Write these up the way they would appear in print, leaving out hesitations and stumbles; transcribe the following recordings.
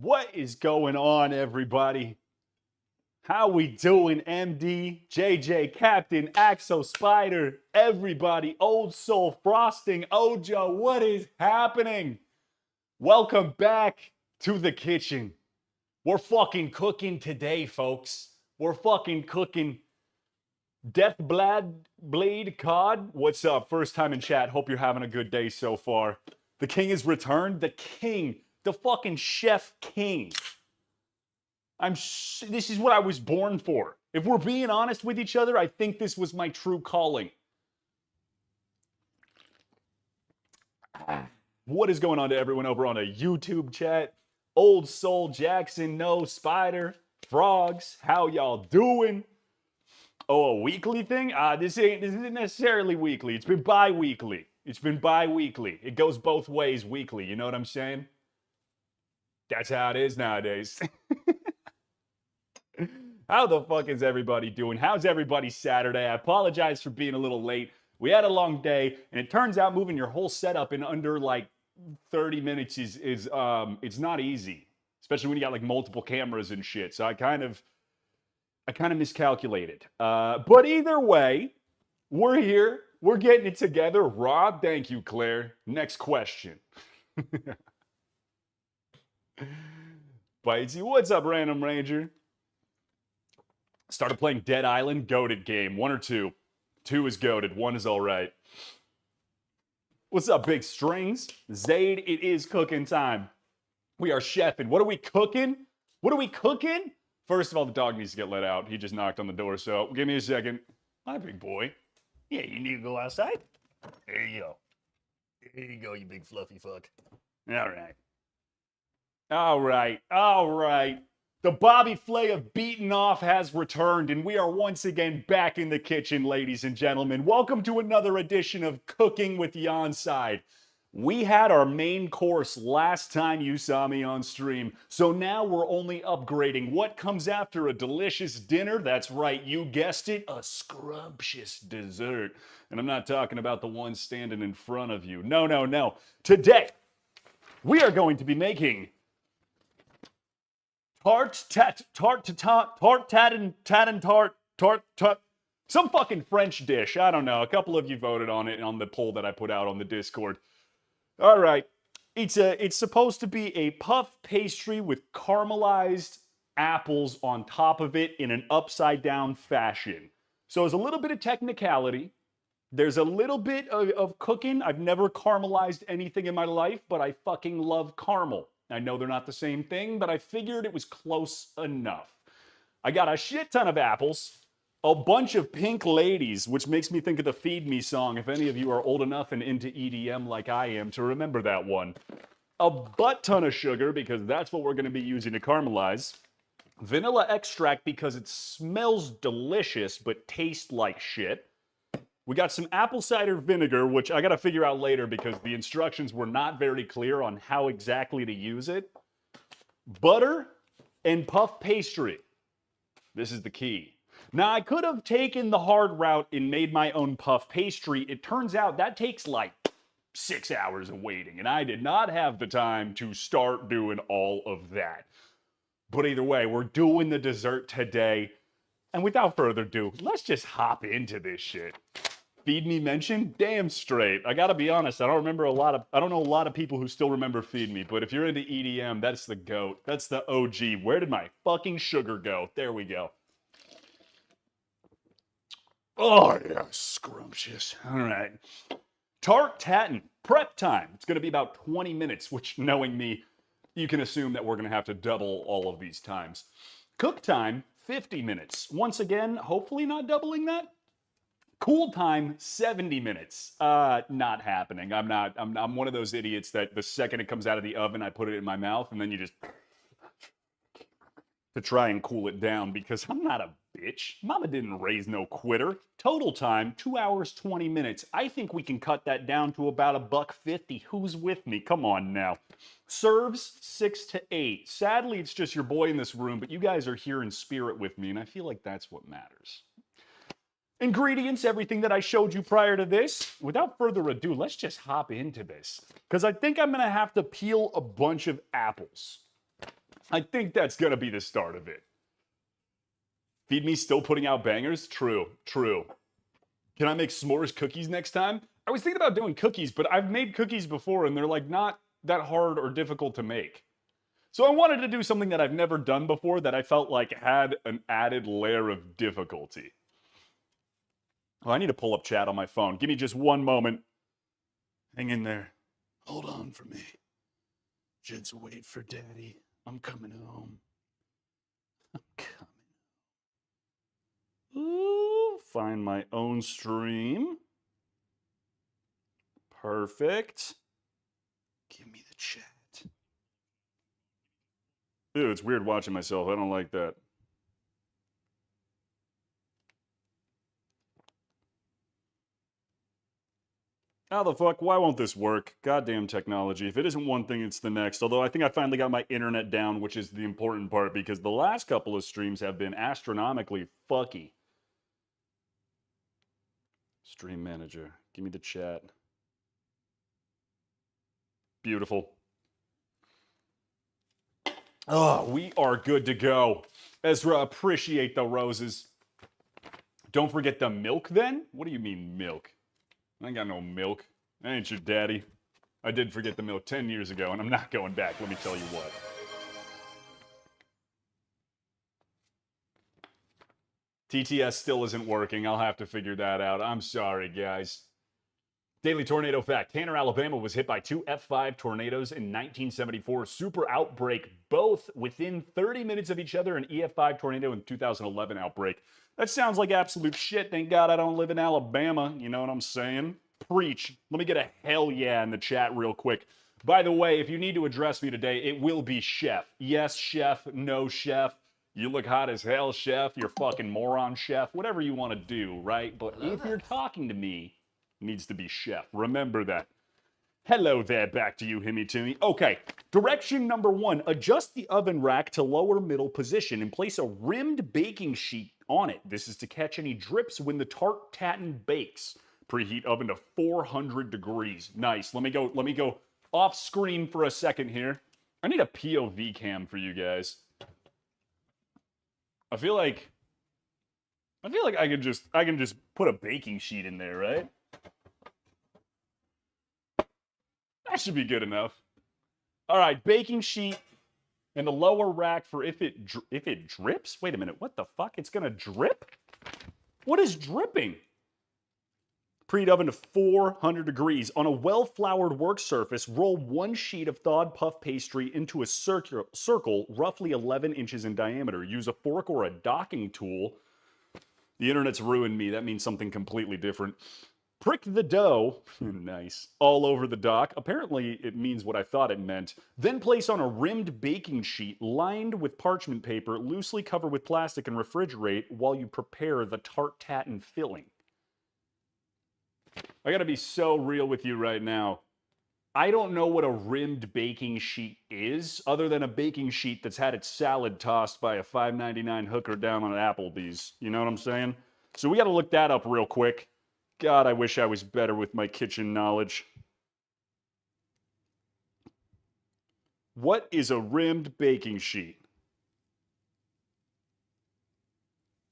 What is going on, everybody? How we doing, MD, JJ, Captain, Axo, Spider, everybody, Old Soul, Frosting, Ojo, what is happening? Welcome back to the kitchen. We're fucking cooking today, folks. We're fucking cooking Death Blade Cod. What's up? First time in chat. Hope you're having a good day so far. The king has returned. The king. The fucking chef king. This is what I was born for. If we're being honest with each other, I think this was my true calling. What is going on to everyone over on a YouTube chat? Old Soul, Jackson, No, Spider, Frogs, how y'all doing? Oh, a weekly thing? This isn't necessarily weekly. It's been bi-weekly. It goes both ways weekly. You know what I'm saying? That's how it is nowadays. How the fuck is everybody doing? How's everybody's Saturday? I apologize for being a little late. We had a long day, and it turns out moving your whole setup in under like 30 minutes is it's not easy, especially when you got like multiple cameras and shit. So I kind of miscalculated. But either way, we're here. We're getting it together. Rob, thank you, Claire. Next question. Bitesy, what's up, Random Ranger? Started playing Dead Island, goated game. 1 or 2? 2 is goated, 1 is all right. What's up, Big Strings? Zaid, it is cooking time. We are chefing. What are we cooking? First of all, the dog needs to get let out. He just knocked on the door, so give me a second. Hi, big boy. Yeah, you need to go outside? There you go. There you go, you big fluffy fuck. All right. The Bobby Flay of Beaten Off has returned, and we are once again back in the kitchen, ladies and gentlemen. Welcome to another edition of Cooking with Yonside. We had our main course last time you saw me on stream, so now we're only upgrading. What comes after a delicious dinner? That's right, you guessed it, a scrumptious dessert. And I'm not talking about the one standing in front of you. No. Today, we are going to be making some fucking French dish. I don't know. A couple of you voted on it on the poll that I put out on the Discord. All right. It's supposed to be a puff pastry with caramelized apples on top of it in an upside down fashion. So there's a little bit of technicality. There's a little bit of cooking. I've never caramelized anything in my life, but I fucking love caramel. I know they're not the same thing, but I figured it was close enough. I got a shit ton of apples, a bunch of pink ladies, which makes me think of the Feed Me song, if any of you are old enough and into EDM like I am to remember that one. A butt ton of sugar, because that's what we're going to be using to caramelize. Vanilla extract, because it smells delicious, but tastes like shit. We got some apple cider vinegar, which I gotta figure out later because the instructions were not very clear on how exactly to use it. Butter and puff pastry. This is the key. Now, I could have taken the hard route and made my own puff pastry. It turns out that takes like 6 hours of waiting, and I did not have the time to start doing all of that. But either way, we're doing the dessert today. And without further ado, let's just hop into this shit. Feed Me mentioned? Damn straight. I gotta be honest, I don't know a lot of people who still remember Feed Me, but if you're into EDM, that's the GOAT. That's the OG. Where did my fucking sugar go? There we go. Oh, yeah, scrumptious. All right. Tart tatin. Prep time. It's gonna be about 20 minutes, which, knowing me, you can assume that we're gonna have to double all of these times. Cook time, 50 minutes. Once again, hopefully not doubling that. Cool time, 70 minutes. Not happening. I'm one of those idiots that the second it comes out of the oven, I put it in my mouth, and then you just to try and cool it down, because I'm not a bitch. Mama didn't raise no quitter. Total time, 2 hours, 20 minutes. I think we can cut that down to about $1.50. Who's with me? Come on now. Serves 6 to 8. Sadly, it's just your boy in this room, but you guys are here in spirit with me, and I feel like that's what matters. Ingredients, everything that I showed you prior to this. Without further ado, let's just hop into this, because I think I'm going to have to peel a bunch of apples. I think that's gonna be the start of it. Feed Me still putting out bangers? True, true. Can I make s'mores cookies next time? I was thinking about doing cookies, but I've made cookies before and they're like not that hard or difficult to make. So I wanted to do something that I've never done before that I felt like had an added layer of difficulty. Oh, I need to pull up chat on my phone. Give me just one moment. Hang in there. Hold on for me. Just wait for Daddy. I'm coming home. I'm coming. Ooh, find my own stream. Perfect. Give me the chat. Ew, it's weird watching myself. I don't like that. How the fuck? Why won't this work? Goddamn technology. If it isn't one thing, it's the next. Although I think I finally got my internet down, which is the important part because the last couple of streams have been astronomically fucky. Stream manager. Give me the chat. Beautiful. Oh, we are good to go. Ezra, appreciate the roses. Don't forget the milk then? What do you mean milk? I ain't got no milk. I ain't your daddy. I did forget the milk 10 years ago, and I'm not going back, let me tell you what. TTS still isn't working. I'll have to figure that out. I'm sorry, guys. Daily tornado fact. Tanner, Alabama was hit by 2 F5 tornadoes in 1974. Super outbreak, both within 30 minutes of each other. An EF5 tornado in 2011 outbreak. That sounds like absolute shit. Thank God I don't live in Alabama. You know what I'm saying? Preach. Let me get a hell yeah in the chat real quick. By the way, if you need to address me today, it will be chef. Yes, chef. No, chef. You look hot as hell, chef. You're fucking moron, chef. Whatever you want to do, right? But if you're talking to me, it needs to be chef. Remember that. Hello there, back to you, Himmy Timmy. Okay, direction number 1. Adjust the oven rack to lower middle position and place a rimmed baking sheet on it. This is to catch any drips when the tart tatin bakes. Preheat oven to 400 degrees. Nice. Let me go off screen for a second here. I need a POV cam for you guys. I feel like I can just put a baking sheet in there, right? That should be good enough. All right, baking sheet and the lower rack for if it drips. Wait a minute, what the fuck? It's gonna drip? What is dripping? Preheat oven to 400 degrees. On a well-floured work surface, roll 1 sheet of thawed puff pastry into a circle roughly 11 inches in diameter. Use a fork or a docking tool. The internet's ruined me. That means something completely different. Prick the dough, nice, all over the dock. Apparently, it means what I thought it meant. Then place on a rimmed baking sheet lined with parchment paper, loosely cover with plastic and refrigerate while you prepare the tart tatin filling. I gotta be so real with you right now. I don't know what a rimmed baking sheet is, other than a baking sheet that's had its salad tossed by a $5.99 hooker down on Applebee's. You know what I'm saying? So we gotta look that up real quick. God, I wish I was better with my kitchen knowledge. What is a rimmed baking sheet?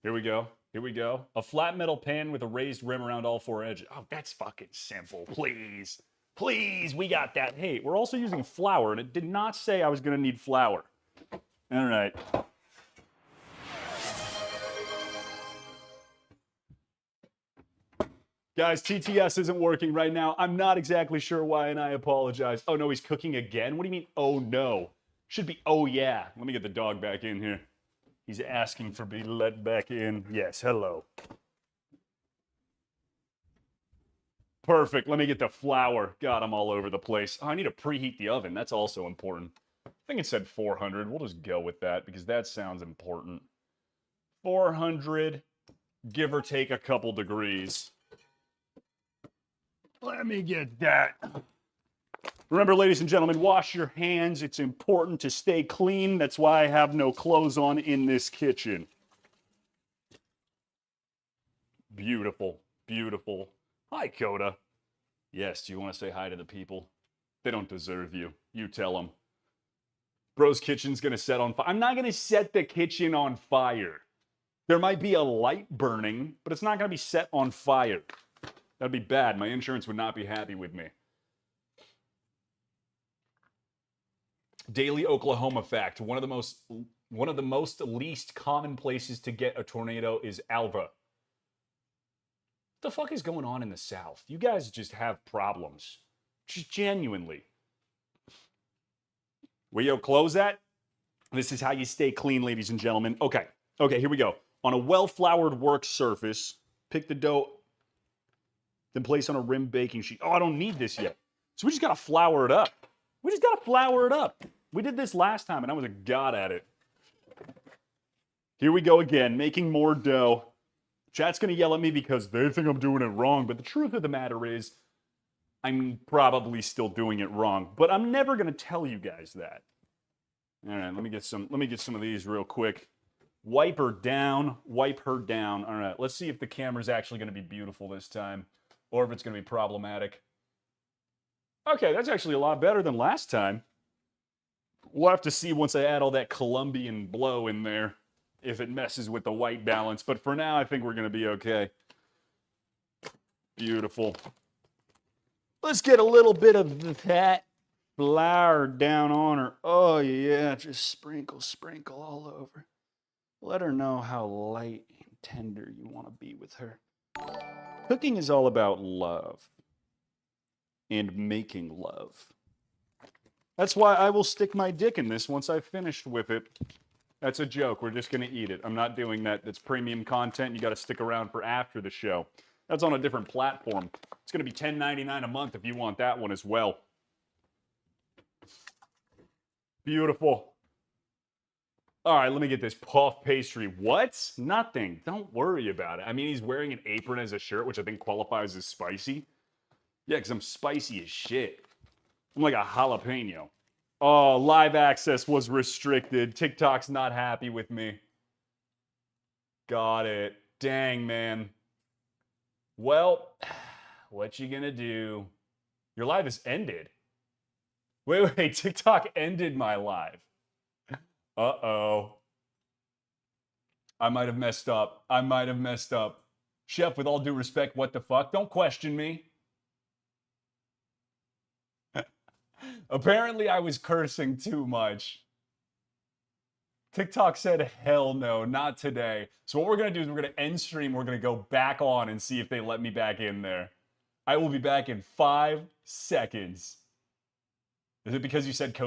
Here we go. Here we go. A flat metal pan with a raised rim around all 4 edges. Oh, that's fucking simple. Please. Please, we got that. Hey, we're also using flour, and it did not say I was going to need flour. All right. Guys, TTS isn't working right now. I'm not exactly sure why, and I apologize. Oh, no, he's cooking again? What do you mean, oh, no? Should be, oh, yeah. Let me get the dog back in here. He's asking for being let back in. Yes, hello. Perfect. Let me get the flour. God, I'm all over the place. Oh, I need to preheat the oven. That's also important. I think it said 400. We'll just go with that because that sounds important. 400, give or take a couple degrees. Let me get that. Remember, ladies and gentlemen, wash your hands. It's important to stay clean. That's why I have no clothes on in this kitchen. Beautiful, beautiful. Hi, Coda. Yes, do you want to say hi to the people? They don't deserve you. You tell them. Bro's kitchen's gonna set on fire. I'm not gonna set the kitchen on fire. There might be a light burning, but it's not gonna be set on fire. That'd be bad. My insurance would not be happy with me. Daily Oklahoma fact: one of the most least common places to get a tornado is Alva. What the fuck is going on in the South? You guys just have problems. Just genuinely. Will you close that? This is how you stay clean, ladies and gentlemen. Okay, here we go. On a well-floured work surface, pick the dough, then place on a rim baking sheet. Oh, I don't need this yet. So we just gotta flour it up. We did this last time and I was a god at it. Here we go again, making more dough. Chat's gonna yell at me because they think I'm doing it wrong, but the truth of the matter is, I'm probably still doing it wrong, but I'm never gonna tell you guys that. All right, let me get some of these real quick. Wipe her down. All right, let's see if the camera's actually gonna be beautiful this time, or if it's gonna be problematic. Okay, that's actually a lot better than last time. We'll have to see once I add all that Colombian blow in there, if it messes with the white balance, but for now, I think we're gonna be okay. Beautiful. Let's get a little bit of that flour down on her. Oh yeah, just sprinkle all over. Let her know how light and tender you want to be with her. Cooking is all about love and making love. That's why I will stick my dick in this once I've finished with it. That's a joke. We're just going to eat it. I'm not doing that. That's premium content. You got to stick around for after the show. That's on a different platform. It's going to be $10.99 a month if you want that one as well. Beautiful. All right, let me get this puff pastry. What? Nothing. Don't worry about it. I mean, he's wearing an apron as a shirt, which I think qualifies as spicy. Yeah, because I'm spicy as shit. I'm like a jalapeno. Oh, live access was restricted. TikTok's not happy with me. Got it. Dang, man. Well, what you gonna do? Your live has ended. Wait, TikTok ended my live. Uh-oh. I might have messed up. Chef, with all due respect, what the fuck? Don't question me. Apparently, I was cursing too much. TikTok said, hell no, not today. So what we're going to do is we're going to end stream. We're going to go back on and see if they let me back in there. I will be back in 5 seconds. Is it because you said cocaine?